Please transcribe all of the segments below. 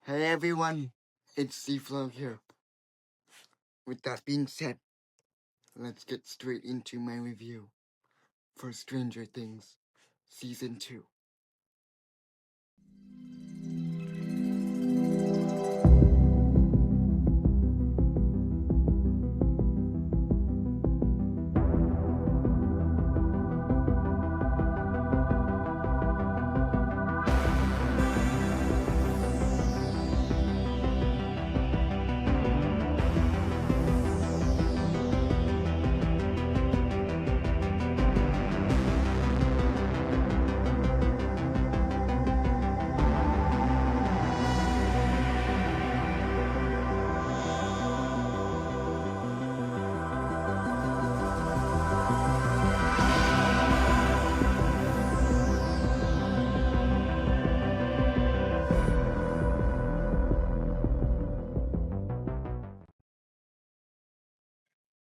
Hey everyone, it's CFLO here. With that being said, let's get straight into my review for Stranger Things Season 2.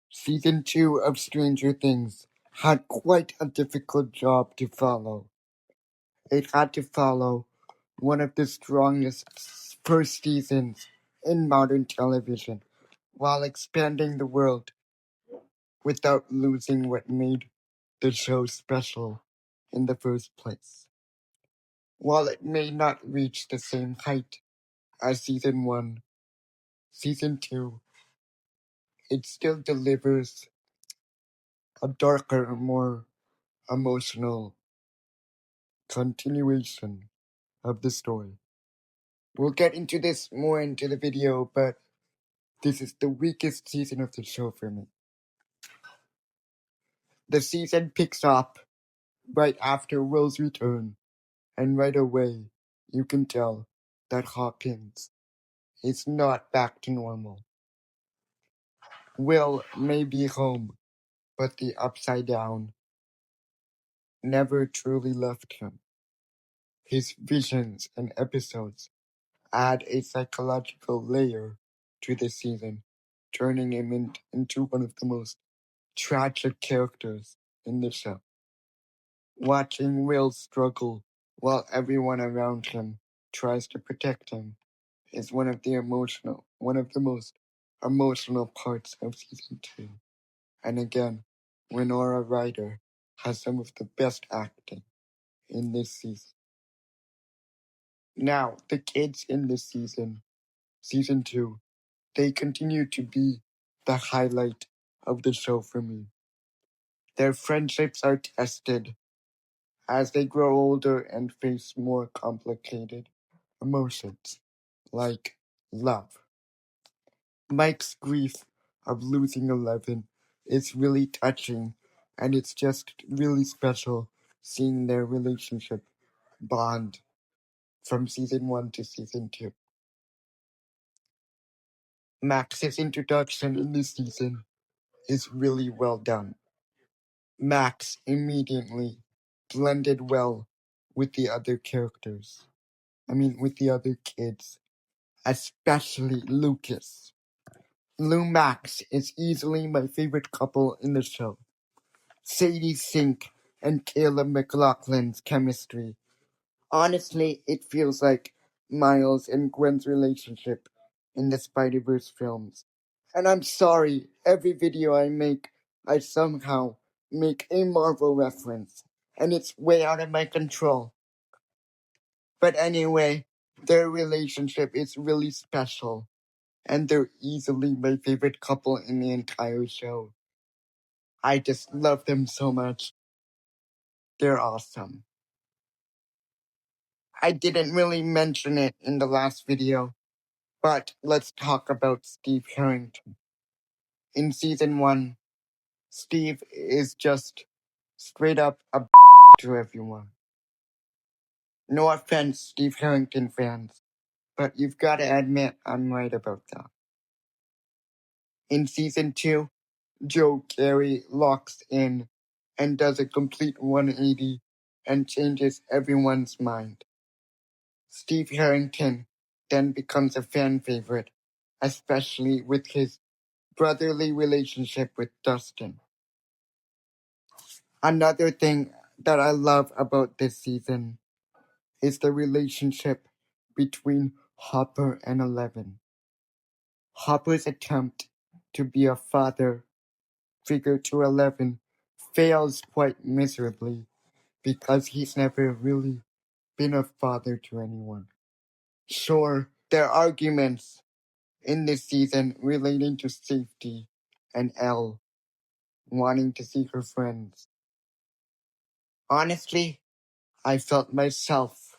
Season 2 of Stranger Things had quite a difficult job to follow. It had to follow one of the strongest first seasons in modern television while expanding the world without losing what made the show special in the first place. While it may not reach the same height as Season 1, Season 2, it still delivers a darker, more emotional continuation of the story. We'll get into this more into the video, but this is the weakest season of the show for me. The season picks up right after Will's return, and right away you can tell that Hawkins is not back to normal. Will may be home, but the Upside Down never truly left him. His visions and episodes add a psychological layer to the season, turning him into one of the most tragic characters in the show. Watching Will struggle while everyone around him tries to protect him is one of the most emotional parts of season 2. And again, Winona Ryder has some of the best acting in this season. Now, the kids in this season 2, they continue to be the highlight of the show for me. Their friendships are tested as they grow older and face more complicated emotions, like love. Mike's grief of losing Eleven is really touching, and it's just really special seeing their relationship bond from season 1 to season 2. Max's introduction in this season is really well done. Max immediately blended well with the other characters. With the other kids, especially Lucas. Lou Max is easily my favorite couple in the show. Sadie Sink and Caleb McLaughlin's chemistry. Honestly, it feels like Miles and Gwen's relationship in the Spider-Verse films. And I'm sorry, every video I make, I somehow make a Marvel reference. And it's way out of my control. But anyway, their relationship is really special. And they're easily my favorite couple in the entire show. I just love them so much. They're awesome. I didn't really mention it in the last video, but let's talk about Steve Harrington. In season 1, Steve is just straight up a to everyone. No offense, Steve Harrington fans, but you've got to admit I'm right about that. In season 2, Joe Carey locks in and does a complete 180 and changes everyone's mind. Steve Harrington then becomes a fan favorite, especially with his brotherly relationship with Dustin. Another thing that I love about this season is the relationship between Hopper and Eleven. Hopper's attempt to be a father figure to Eleven fails quite miserably because he's never really been a father to anyone. Sure, there are arguments in this season relating to safety and Elle wanting to see her friends. Honestly, I felt myself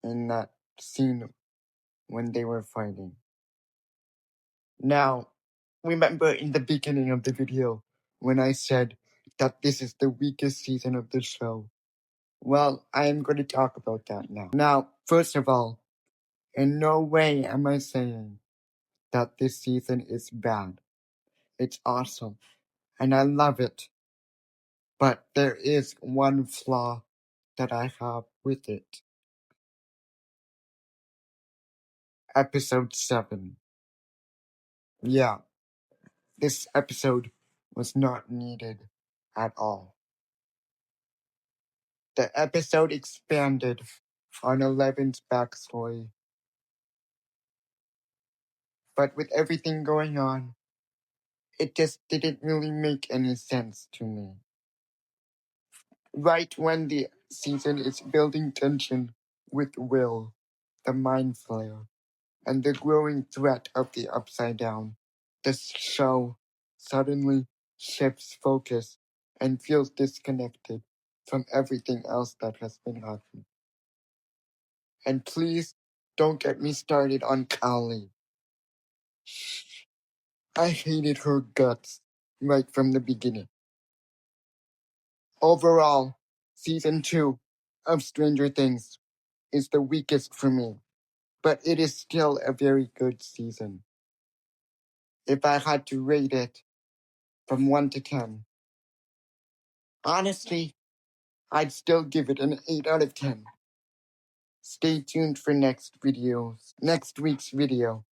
in that scene when they were fighting. Now, remember in the beginning of the video when I said that this is the weakest season of the show? Well, I am going to talk about that now. Now, first of all, in no way am I saying that this season is bad. It's awesome, and I love it. But there is one flaw that I have with it. Episode 7. Yeah, this episode was not needed at all. The episode expanded on Eleven's backstory, but with everything going on, it just didn't really make any sense to me. Right when the season is building tension with Will, the Mind Flayer, and the growing threat of the Upside Down, the show suddenly shifts focus and feels disconnected from everything else that has been happening. And please don't get me started on Callie. I hated her guts right from the beginning. Overall, season 2 of Stranger Things is the weakest for me, but it is still a very good season. If I had to rate it from 1 to 10, honestly, I'd still give it an 8 out of 10. Stay tuned for next week's video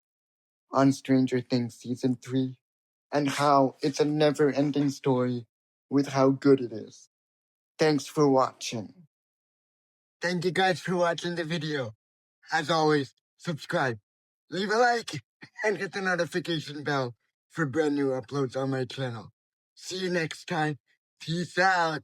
on Stranger Things Season 3 and how it's a never-ending story with how good it is. Thanks for watching. Thank you guys for watching the video. As always, subscribe, leave a like, and hit the notification bell for brand new uploads on my channel. See you next time. Peace out.